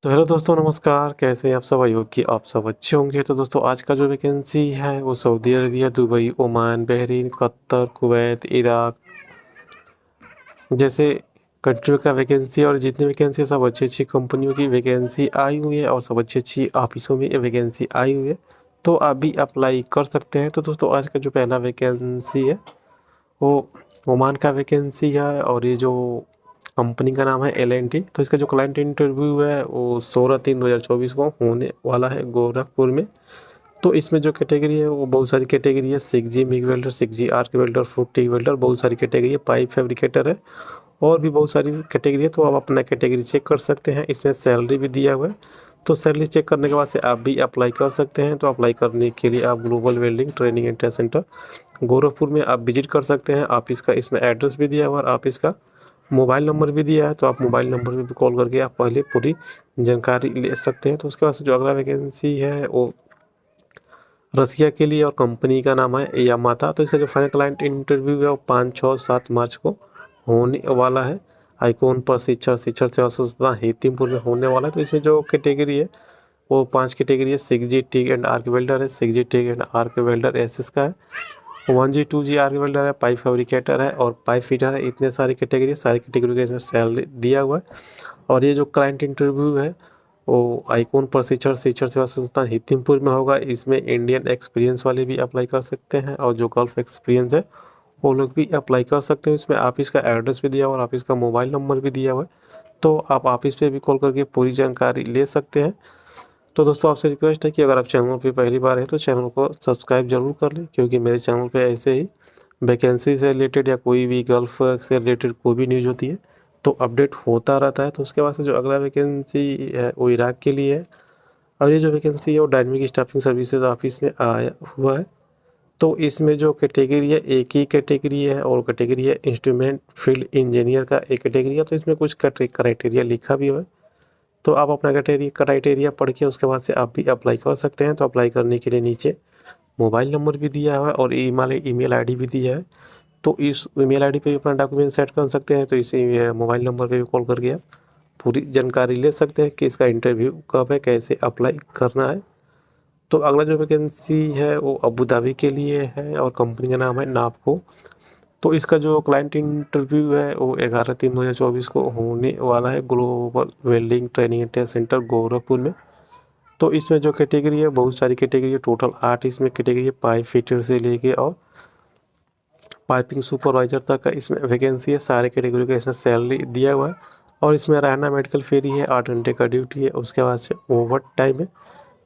तो हेलो दोस्तों, नमस्कार। कैसे हैं आप सब? आई होप कि आप सब अच्छे होंगे। तो दोस्तों, आज का जो वैकेंसी है वो Saudi Arabia, Dubai, Oman, Bahrain, Qatar, Kuwait, Iraq जैसे कंट्रियों का वैकेंसी और जितनी वैकेंसी है सब अच्छी-अच्छी कंपनियों की वैकेंसी आई हुई है और सब अच्छी-अच्छी ऑफिसों में ये वैकेंसी आई हुई है। तो आप भी अप्लाई कर सकते हैं। तो दोस्तों, आज का जो पहला वैकेंसी है वो ओमान का वैकेंसी है और ये जो कंपनी का नाम है एल&टी। तो इसका जो क्लाइंट इंटरव्यू है वो 16/3/2024 को होने वाला है गोरखपुर में। तो इसमें जो कैटेगरी है वो बहुत सारी कैटेगरी है। 6G MiG welder, 6G arc welder, 4T welder, बहुत सारी कैटेगरी है। पाइप फैब्रिकेटर है और भी बहुत सारी कैटेगरी है। तो आप अपना कैटेगरी चेक कर सकते हैं। इसमें सैलरी भी दिया हुआ है। तो सैलरी चेक करने के बाद से आप भी अप्लाई कर सकते हैं। तो अप्लाई करने के लिए आप global welding training and test centre Gorakhpur में आप विजिट कर सकते हैं। ऑफिस का इसमें एड्रेस भी दिया हुआ है और ऑफिस का मोबाइल नंबर भी दिया है। तो आप मोबाइल नंबर पे भी कॉल करके आप पहले पूरी जानकारी ले सकते हैं। तो उसके बाद से जो अगला वैकेंसी है वो रसिया के लिए और कंपनी का नाम है यामाता। तो इसका जो फाइनल क्लाइंट इंटरव्यू है वो 5, 6, 7 मार्च को होने वाला है। आइकॉन प्रशिक्षण शिक्षण सेवा संस्थान हेतिमपुर में होने वाला है। तो इसमें जो कैटेगरी है वो 5 कैटेगरी है। 6G TIG and arc welder है, 6G TIG and arc welder SS का है, 1G 2G आर्क वेल्डर है, पाइप फैब्रिकेटर है और पाइप फिटर है। इतने सारी कैटेगरी है। सारी कैटेगरी का इसमें सैलरी दिया हुआ है। और ये जो क्लाइंट इंटरव्यू है वो आइकॉन प्रशिक्षण शिक्षण सेवा संस्थान हितिमपुर में होगा। इसमें इंडियन एक्सपीरियंस वाले भी अप्लाई कर सकते हैं और जो गल्फ एक्सपीरियंस है वो लोग भी अप्लाई कर सकते हैं। इसमें ऑफिस का एड्रेस भी दिया हुआ है और ऑफिस का मोबाइल नंबर भी दिया हुआ है। तो आप ऑफिस पे भी कॉल करके पूरी जानकारी ले सकते हैं। तो दोस्तों, आपसे रिक्वेस्ट है कि अगर आप चैनल पे पहली बार है तो चैनल को सब्सक्राइब जरूर कर लें, क्योंकि मेरे चैनल पे ऐसे ही वैकेंसी से रिलेटेड या कोई भी गल्फ से रिलेटेड कोई भी न्यूज़ होती है तो अपडेट होता रहता है। तो उसके बाद से जो अगला वैकेंसी है वो इराक के लिए है और ये जो वैकेंसी है वो डायनेमिक स्टाफिंग सर्विसेज ऑफिस में आया हुआ है। तो इसमें जो कैटेगरी है एक ही कैटेगरी है और कैटेगरी है इंस्ट्रूमेंट फील्ड इंजीनियर का एक कैटेगरी है। तो इसमें कुछ क्राइटेरिया लिखा भी हुआ है। तो आप अपना क्राइटेरिया पढ़ के उसके बाद से आप भी अप्लाई कर सकते हैं। तो अप्लाई करने के लिए नीचे मोबाइल नंबर भी दिया हुआ है और ईमेल आईडी भी दिया है। तो इस ईमेल आईडी पे भी अपना डॉक्यूमेंट सेट कर सकते हैं। तो इसी मोबाइल नंबर पे भी कॉल करके आप पूरी जानकारी ले सकते हैं कि इसका इंटरव्यू कब है, कैसे अप्लाई करना है। तो अगला जो वैकेंसी है वो अबू धाबी के लिए है और कंपनी का नाम है नापको। तो इसका जो क्लाइंट इंटरव्यू है वो 11/3/2024 को होने वाला है global welding training and test centre Gorakhpur में। तो इसमें जो कैटेगरी है बहुत सारी कैटेगरी है, टोटल 8 इसमें कैटेगरी है। पाइप फिटर से लेके और पाइपिंग सुपरवाइजर तक का इसमें वैकेंसी है। सारे कैटेगरी का इसमें सैलरी दिया हुआ है और इसमें रहना मेडिकल फ्री है। 8 घंटे का ड्यूटी है। उसके बाद से ओवर टाइम है।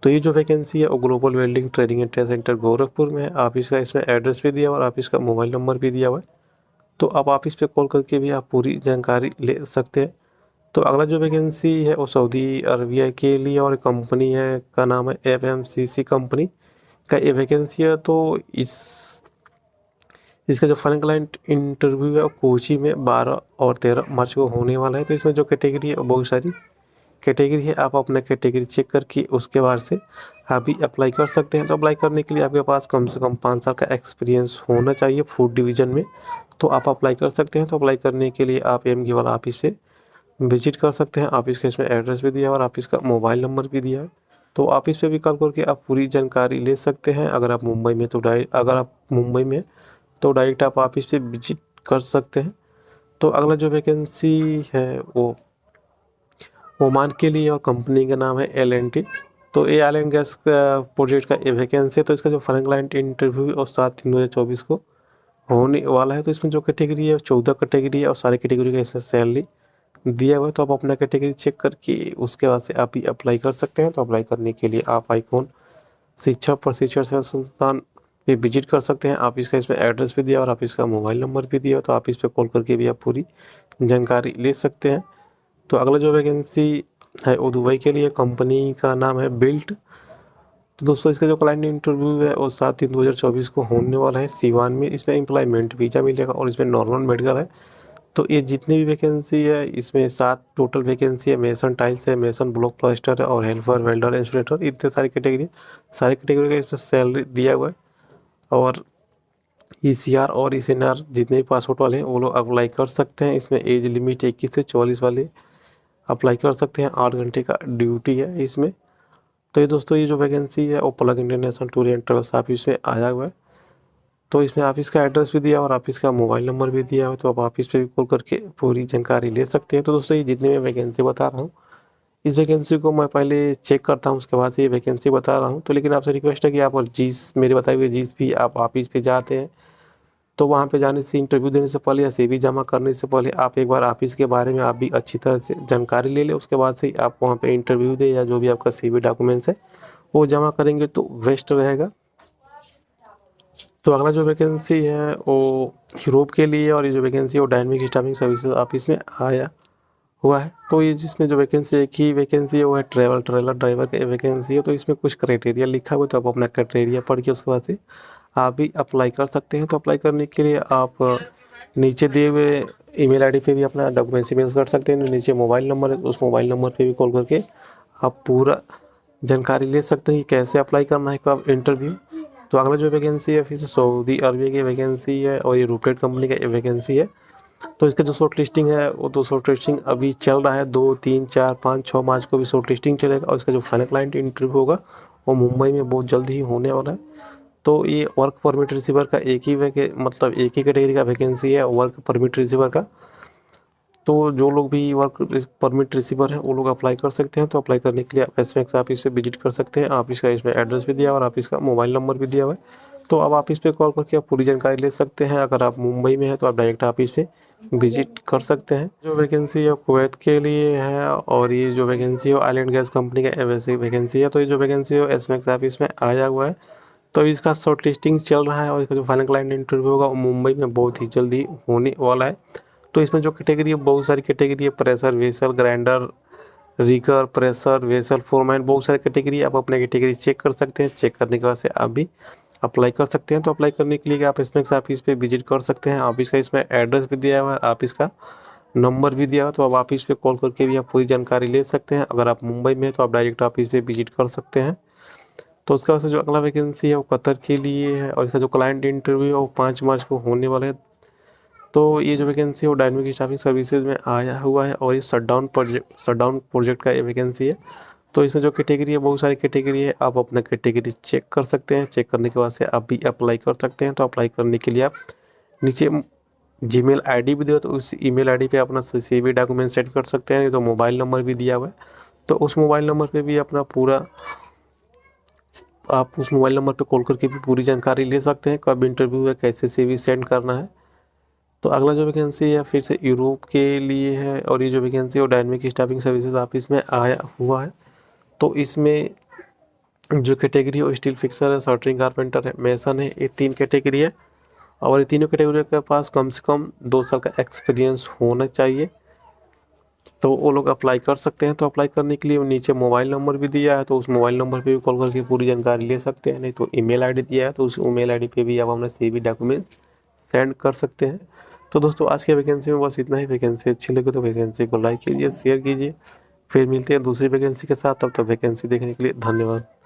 तो ये जो वैकेंसी है वो global welding training and test centre Gorakhpur में है। ऑफिस का इसमें एड्रेस भी दिया हुआ और ऑफिस का मोबाइल नंबर भी दिया हुआ है। तो आप ऑफिस पे कॉल करके भी आप पूरी जानकारी ले सकते हैं। तो अगला जो वैकेंसी है वो सऊदी अरबिया के लिए और कंपनी है का नाम है FMCC कंपनी का ये वैकेंसी है। तो इसका जो फाइनल क्लाइंट इंटरव्यू है वो कोची में 12 और 13 मार्च को होने वाला है। तो इसमें जो कैटेगरी है वो बहुत सारी कैटेगरी है। आप अपना कैटेगरी चेक करके उसके बाद से आप भी अप्लाई कर सकते हैं। तो अप्लाई करने के लिए आपके पास कम से कम 5 साल का एक्सपीरियंस होना चाहिए फूड डिवीज़न में। तो आप अप्लाई कर सकते हैं। तो अप्लाई करने के लिए आप एमगी वाला ऑफिस पे विजिट कर सकते हैं। ऑफिस का इसमें एड्रेस भी दिया है और ऑफिस का मोबाइल नंबर भी दिया है। तो ऑफिस पे भी कॉल करके आप पूरी जानकारी ले सकते हैं। अगर आप मुंबई में तो डायरेक्ट आप ऑफिस पे विजिट कर सकते हैं। तो अगला जो वैकेंसी है वो ओमान के लिए और कंपनी का नाम है एल&टी। तो ये ऑयल एंड गैस का प्रोजेक्ट का ये वैकेंसी है। तो इसका जो फाइनल क्लाइंट इंटरव्यू और 7/3/2024 को होने वाला है। तो इसमें जो कैटेगरी है 14 कैटेगरी है और सारी कैटेगरी का इसमें सैलरी दिया हुआ है। तो आप अपना कैटेगरी चेक करके उसके बाद से आप भी अप्लाई कर सकते हैं। तो अप्लाई करने के लिए आप आइकॉन शिक्षा प्रशिक्षण सेवा संस्थान पे विजिट कर सकते हैं। आप इसका इसमें एड्रेस भी दिया और आप इसका मोबाइल नंबर भी दिया। तो आप इस पर कॉल करके भी आप पूरी जानकारी ले सकते हैं। तो अगला जो वैकेंसी है वो दुबई के लिए कंपनी का नाम है बिल्ट। तो दोस्तों, इसका जो क्लाइंट इंटरव्यू है वो 7/3/2024 को होने वाला है सीवान में। इसमें एम्प्लॉयमेंट वीज़ा मिलेगा और इसमें नॉर्मल मेडिकल है। तो ये जितनी भी वैकेंसी है इसमें 7 टोटल वैकेंसी है। मेसन टाइल्स है, मेसन ब्लॉक प्लास्टर है और हेल्पर वेल्डर इंस्टॉलेटर, इतने सारी कैटेगरी सारी कैटेगरी का इसमें सैलरी दिया हुआ है। और ECR और ECNR जितने भी पासपोर्ट वाले हैं वो लोग अप्लाई कर सकते हैं। इसमें एज लिमिट 21 से 44 वाले अप्लाई कर सकते हैं। 8 घंटे का ड्यूटी है इसमें। तो ये दोस्तों ये जो वैकेंसी है वो plug international tour and travels office में आया हुआ है। तो इसमें ऑफिस का एड्रेस भी दिया और ऑफिस का मोबाइल नंबर भी दिया है, तो आप ऑफिस पे भी कॉल करके पूरी जानकारी ले सकते हैं। तो दोस्तों ये जितनी मैं वैकेंसी बता रहा हूँ, इस वैकेंसी को मैं पहले चेक करता हूँ, उसके बाद से ये वैकेंसी बता रहा हूँ। तो लेकिन आपसे रिक्वेस्ट है कि आप और जिस मेरे बताए हुए जिस भी आप ऑफिस पे जाते हैं, तो वहाँ पे जाने से, इंटरव्यू देने से पहले या सीवी जमा करने से पहले आप एक बार ऑफिस के बारे में आप भी अच्छी तरह से जानकारी ले लें। उसके बाद से आप वहाँ पे इंटरव्यू दें या जो भी आपका सीवी डॉक्यूमेंट्स है वो जमा करेंगे तो बेस्ट रहेगा। तो अगला जो वैकेंसी है वो यूरोप के लिए, और ये जो वैकेंसी है वो डायनेमिक स्टाफिंग सर्विसेज ऑफिस में आया हुआ है। तो ये जिसमें जो वैकेंसी एक ही वैकेंसी है वो है ट्रेलर ड्राइवर की वैकेंसी है। तो इसमें कुछ क्राइटेरिया लिखा हुआ है, तो आप अपना क्राइटेरिया पढ़ के उसके बाद से आप भी अप्लाई कर सकते हैं। तो अप्लाई करने के लिए आप नीचे दिए हुए ईमेल आईडी पे भी अपना डॉक्यूमेंट सबमिट कर सकते हैं। नीचे मोबाइल नंबर है, उस मोबाइल नंबर पे भी कॉल करके आप पूरा जानकारी ले सकते हैं कि कैसे अप्लाई करना है, कब इंटरव्यू। तो अगला जो वैकेंसी है फिर से सऊदी अरबिया की वैकेंसी है, और ये रूपरेट कंपनी का वैकेंसी है। तो इसका जो शॉर्ट लिस्टिंग है वो तो शॉर्ट लिस्टिंग अभी चल रहा है, 2, 3, 4, 5, 6 मार्च को भी शॉर्ट लिस्टिंग चलेगा, और इसका जो फाइनल क्लाइंट इंटरव्यू होगा वो मुंबई में बहुत जल्द ही होने वाला है। तो ये वर्क परमिट रिसीवर का एक ही मतलब एक ही कैटेगरी का वैकेंसी है, वर्क परमिट रिसीवर का। तो जो लोग भी वर्क परमिट रिसीवर हैं वो लोग अप्लाई कर सकते हैं। तो अप्लाई करने के लिए आप एसमेक्स ऑफिस पे विजिट कर सकते हैं। ऑफिस का इसमें एड्रेस भी दिया और ऑफिस का मोबाइल नंबर भी दिया हुआ है। तो आप ऑफिस पे कॉल करके आप पूरी जानकारी ले सकते हैं। अगर आप मुंबई में हैं तो आप डायरेक्ट ऑफिस पे विजिट कर सकते हैं। जो वैकेंसी है कुवैत के लिए है, और ये जो वैकेंसी है ऑयल एंड गैस कंपनी का वैसे वैकेंसी है। तो ये जो वैकेंसी है एसमेक्स ऑफिस में आया हुआ है। तो इसका शॉर्ट लिस्टिंग चल रहा है, और इसका जो फाइनल क्लाइंट इंटरव्यू होगा वो मुंबई में बहुत ही जल्दी होने वाला है। तो इसमें जो कैटेगरी है बहुत सारी कैटेगरी है, pressure vessel grinder rigger pressure vessel foreman, बहुत सारी कैटेगरी है। आप अपने कैटेगरी चेक कर सकते हैं। चेक करने के बाद से आप भी अप्लाई कर सकते हैं। तो अप्लाई करने के लिए आप इसमें ऑफिस पे विजिट कर सकते हैं। ऑफिस का इसमें एड्रेस भी दिया हुआ है, ऑफिस का नंबर भी दिया हुआ है। तो आप ऑफिस पे कॉल करके भी आप पूरी जानकारी ले सकते हैं। अगर आप मुंबई में हैं तो आप डायरेक्ट ऑफिस पे विजिट कर सकते हैं। तो उसका वैसे जो अगला वैकेंसी है वो कतर के लिए है, और इसका जो क्लाइंट इंटरव्यू है वो 5 मार्च को होने वाला है। तो ये जो वैकेंसी है वो डायनेमिक स्टाफिंग सर्विसेज में आया हुआ है, और ये शटडाउन प्रोजेक्ट का ये वैकेंसी है। तो इसमें जो कैटेगरी है बहुत सारी कैटेगरी है, आप अपना कैटेगरी चेक कर सकते हैं। चेक करने के बाद से आप भी अप्लाई कर सकते हैं। तो अप्लाई करने के लिए आप नीचे जीमेल आईडी भी दिया, तो उस ईमेल आईडी पे अपना सीवी डॉक्यूमेंट सेंड कर सकते हैं। नहीं तो मोबाइल नंबर भी दिया हुआ है, तो उस मोबाइल नंबर पे भी अपना पूरा आप उस मोबाइल नंबर पे कॉल करके भी पूरी जानकारी ले सकते हैं, कब इंटरव्यू है, कैसे सीवी सेंड करना है। तो अगला जो वैकेंसी है फिर से यूरोप के लिए है, और ये जो वैकेंसी है वो डायनेमिक स्टाफिंग सर्विसेज ऑफिस में आया हुआ है। तो इसमें जो कैटेगरी है वो स्टील फिक्सर है, सॉल्डरिंग कारपेंटर है, मेसन है, ये 3 कैटेगरी है। और ये तीनों कैटेगरी के पास कम से कम 2 साल का एक्सपीरियंस होना चाहिए। तो वो लोग अप्लाई कर सकते हैं। तो अप्लाई करने के लिए नीचे मोबाइल नंबर भी दिया है, तो उस मोबाइल नंबर पे भी कॉल करके पूरी जानकारी ले सकते हैं। नहीं तो ईमेल आईडी दिया है, तो उस ईमेल आईडी पे भी आप अपना सीवी डॉक्यूमेंट सेंड कर सकते हैं। तो दोस्तों आज के वैकेंसी में बस इतना ही। वैकेंसी अच्छी लगे तो वैकेंसी को लाइक कीजिए, शेयर कीजिए। फिर मिलते हैं दूसरी वैकेंसी के साथ। तब तक वैकेंसी देखने के लिए धन्यवाद।